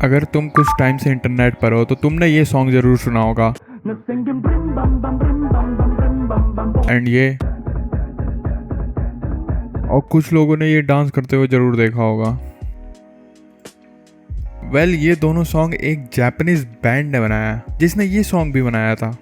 अगर तुम कुछ टाइम से इंटरनेट पर हो तो तुमने ये सॉन्ग जरूर सुना होगा। एंड ये और कुछ लोगों ने ये डांस करते हुए जरूर देखा होगा। ये दोनों सॉन्ग एक जापानीज बैंड ने बनाया जिसने ये सॉन्ग भी बनाया था।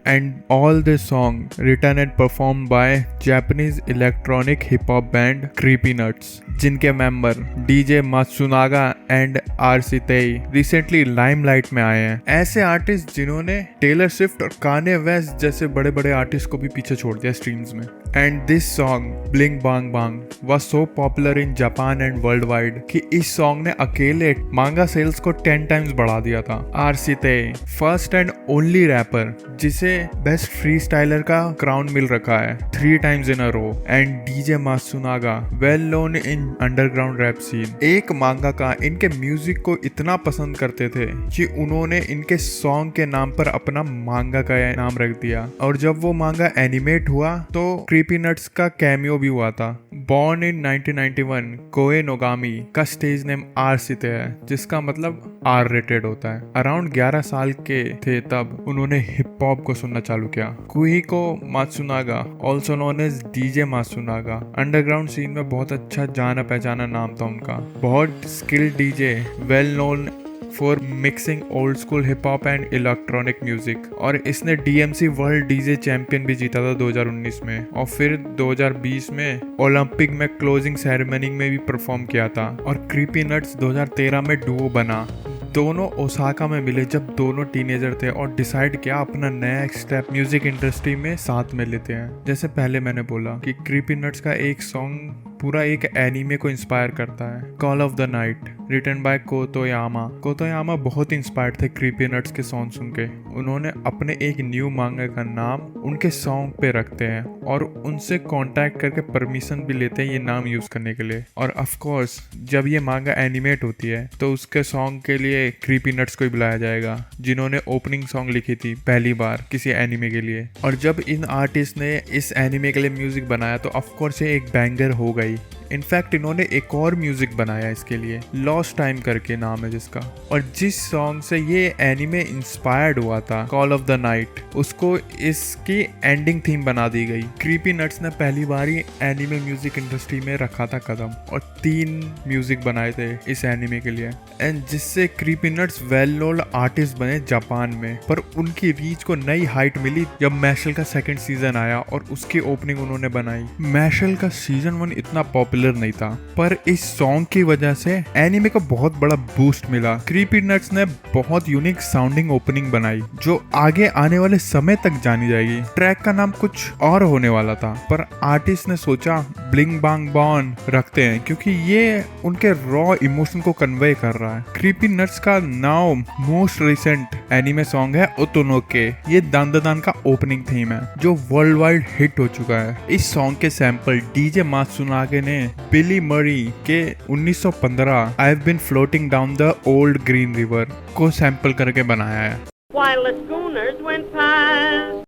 And all this song written and perform by Japanese electronic hip hop band Creepy Nuts, जिनके member DJ Matsunaga and R-Shitei recently limelight में आए हैं। ऐसे आर्टिस्ट जिन्होंने टेलर स्विफ्ट और कान्ये वेस्ट जैसे बड़े बड़े आर्टिस्ट को भी पीछे छोड़ दिया स्ट्रीम्स में। एंड दिस सॉन्ग ब्लिंग बांग बांग was so popular in Japan and world wide कि इस सॉन्ग ने अकेले मांगा सेल्स को 10 टाइम्स बढ़ा दिया था। R Shitei first and only rapper जिसे बेस्ट फ्री स्टाइलर का क्राउन मिल रखा है 3 times in a row. And DJ Matsunaga well known in underground rap scene. एक मांगाका इनके म्यूजिक को इतना पसंद करते थे कि उन्होंने इनके सॉन्ग के नाम पर अपना मांगा का नाम रख दिया। और जब वो मांगा एनिमेट हुआ तो क्रीपी नट्स का कैमियो भी हुआ था। बॉर्न इन 1991, कोए नोगामी का स्टेज नेम आरसीते है, जिसका मतलब आर रेटेड होता है। अराउंड 11 साल के थे तब उन्होंने हिप हॉप को सुनना चालू किया। Kuhiko Matsunaga also known as DJ Matsunaga, underground scene में बहुत अच्छा जाना पहचाना नाम था उनका। बहुत skilled DJ, well known for mixing old school hip hop and electronic music. और इसने डीएमसी वर्ल्ड डीजे चैंपियन भी जीता था 2019 में, और फिर 2020 में ओलंपिक में क्लोजिंग सेरेमनी में भी परफॉर्म किया था। और क्रीपी नट्स 2013 में डुओ बना। दोनों ओसाका में मिले जब दोनों टीनेजर थे और डिसाइड किया अपना नया स्टेप म्यूजिक इंडस्ट्री में साथ में लेते हैं। जैसे पहले मैंने बोला कि क्रीपी नट्स का एक सॉन्ग पूरा एक एनीमे को इंस्पायर करता है, Call of the Night, written by Kotoyama. Kotoyama बहुत इंस्पायर्ड थे क्रीपी नट्स के सॉन्ग सुन के। उन्होंने अपने एक न्यू मांगा का नाम उनके सॉन्ग पे रखते हैं और उनसे कांटेक्ट करके परमिशन भी लेते हैं ये नाम यूज करने के लिए। और ऑफ कोर्स जब ये मांगा एनिमेट होती है तो उसके सॉन्ग के लिए क्रीपी नट्स को ही बुलाया जाएगा, जिन्होंने ओपनिंग सॉन्ग लिखी थी पहली बार किसी एनिमे के लिए। और जब इन आर्टिस्ट ने इस एनिमे के लिए म्यूजिक बनाया तो ऑफ कोर्स ये एक बैंगर हो गई। इनफैक्ट इन्होंने एक और म्यूजिक बनाया इसके लिए, लॉस्ट टाइम करके नाम है जिसका। और जिस सॉन्ग से ये एनिमे इंस्पायर्ड हुआ था, कॉल ऑफ द नाइट, उसको इसकी एंडिंग थीम बना दी गई। क्रीपी नट्स ने पहली बार ही एनिमे म्यूजिक इंडस्ट्री में रखा था कदम और 3 म्यूजिक बनाए थे इस एनिमे के लिए। एंड जिससे creepy nuts well known artist बने जापान में। पर उनकी रीच को नई हाइट मिली जब मैशल का 2nd सीजन आया और उसकी ओपनिंग उन्होंने बनाई। मैशल का सीजन 1 इतना पॉपुलर नहीं था, पर इस सॉन्ग की वजह से एनिमे को बहुत बड़ा बूस्ट मिला। क्रीपी नट्स ने बहुत यूनिक साउंडिंग ओपनिंग बनाई जो आगे आने वाले समय तक जानी जाएगी। ट्रैक का नाम कुछ और होने वाला था, पर आर्टिस्ट ने सोचा ब्लिंग बांग बॉन रखते हैं क्योंकि ये उनके रॉ इमोशन को कन्वे कर रहा है। क्रीपी नट्स का now most recent anime song है ओतोनोके। ये दान का ओपनिंग थीम है जो वर्ल्ड वाइड हिट हो चुका है। इस सॉन्ग के सैंपल डीजे मात्सुनागे ने बिली मरी के 1915 I have been floating down the old green river को सैंपल करके बनाया है। While the schooners went past.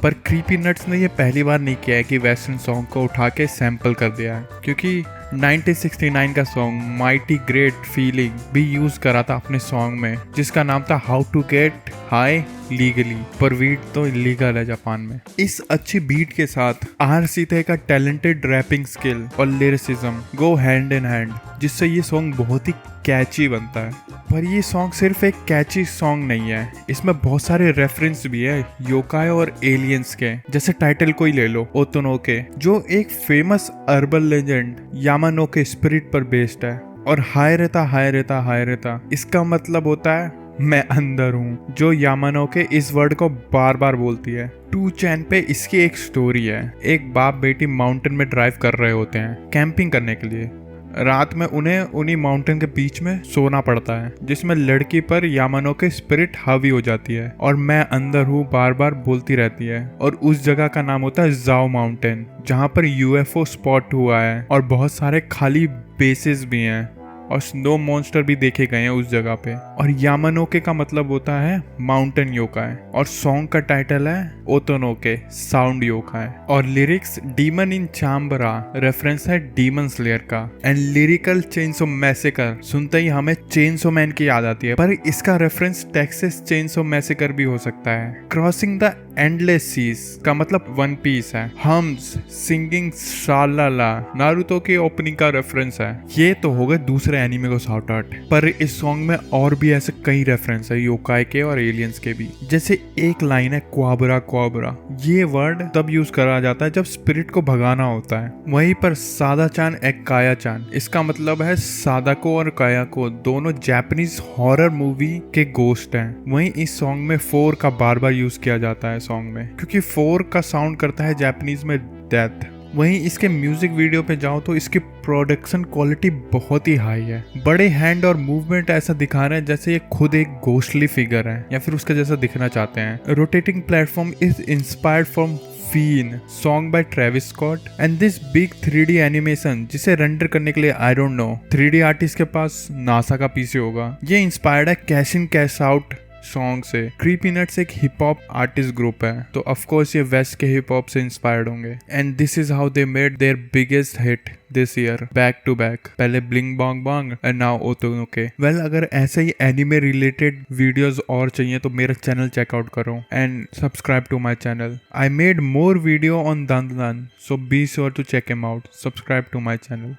पर क्रीपी नट्स ने ये पहली बार नहीं किया है कि वेस्टर्न सॉन्ग को उठा के सैंपल कर दिया है, क्योंकि 1969 का सॉन्ग माइटी ग्रेट फीलिंग भी यूज करा था अपने सॉन्ग में, जिसका नाम था how to get high legally. पर वीट तो इलीगल है जापान में। इस अच्छी बीट के साथ आरसीते का टैलेंटेड रैपिंग स्किल और lyricism go hand in hand, जिससे ये सॉन्ग बहुत ही कैची बनता है। पर ये सॉन्ग सिर्फ एक कैची सॉन्ग नहीं है, इसमें बहुत सारे रेफरेंस भी है योकाई और एलियंस के। जैसे टाइटल को ही ले लो ओतोनोके, जो एक फेमस अर्बन लेजेंड यामानो के स्पिरिट पर बेस्ड है। और हाय रेता हाय रेता हाय रेता, इसका मतलब होता है मैं अंदर हूँ, जो यामानो के इस वर्ड को बार बार बोलती है। 2 चैन पे इसकी एक स्टोरी है। एक बाप बेटी माउंटेन में ड्राइव कर रहे होते हैं कैंपिंग करने के लिए। रात में उन्हें उन्हीं माउंटेन के बीच में सोना पड़ता है, जिसमें लड़की पर यामानो के स्पिरिट हावी हो जाती है और मैं अंदर हूँ बार बार बोलती रहती है। और उस जगह का नाम होता है जाओ माउंटेन, जहाँ पर यूएफओ स्पॉट हुआ है और बहुत सारे खाली बेसेस भी हैं। और स्नो मॉन्स्टर भी देखे गए हैं उस जगह पे। और यामानोके का मतलब होता है माउंटेन योकाई और सॉन्ग का टाइटल है ओतोनोके साउंड योकाई। और लिरिक्स डीमन इन चाम्बरा रेफरेंस है डीमन स्लेयर का। एंड लिरिकल चेनसो मैसेकर सुनते ही हमें चेनसो मैन की याद आती है, पर इसका रेफरेंस टेक्सास चेनसो मैसेकर भी हो सकता है। क्रॉसिंग द एंडलेस सीज का मतलब वन पीस है। हम्स सिंगिंग शालाला नारुतो के ओपनिंग का रेफरेंस है। ये तो हो गए दूसरे एनिमे को शाउट आउट, पर इस सॉन्ग में और भी ऐसे कई रेफरेंस है योकाई के और एलियंस के भी। जैसे एक लाइन है क्वाबरा क्वाबरा, ये वर्ड तब यूज करा जाता है जब स्पिरिट को भगाना होता है। वहीं पर सादा चान एक काया चान, इसका मतलब है सादाको और कायाको दोनों जापानीज हॉरर मूवी के गोस्ट हैं। वहीं इस सॉन्ग में 4 का बार बार यूज किया जाता है सॉन्ग में, क्योंकि 4 का साउंड करता है जापानीज में डेथ। वहीं इसके म्यूजिक वीडियो पे जाओ तो इसकी प्रोडक्शन क्वालिटी बहुत ही हाई है। बड़े हैंड और मूवमेंट ऐसा दिखा रहे हैं जैसे ये खुद एक घोस्टली फिगर है या फिर उसके जैसा दिखना चाहते हैं। Rotating platform is inspired from Fiend song by Travis Scott and this big 3D animation जिसे रेंडर करने के लिए I don't know 3D artist के पास नासा का पीसी होगा। ये इंस्पायर्ड है Cash in Cash Out song से। क्रीपी नट्स एक हिप हॉप आर्टिस्ट ग्रुप है, तो ऑफ कोर्स ये वेस्ट के हिप हॉप से इंस्पायर्ड होंगे। And this is how they made their biggest hit this year back to back. पहले Bling Bang बॉन्ग एंड नाउ ओतोनोके। वेल अगर ऐसे ही एनिमे रिलेटेड वीडियोस और चाहिए तो मेरा चैनल चेकआउट करो and subscribe to my channel. I made more video on दान, so be sure to check him out. Subscribe to my channel.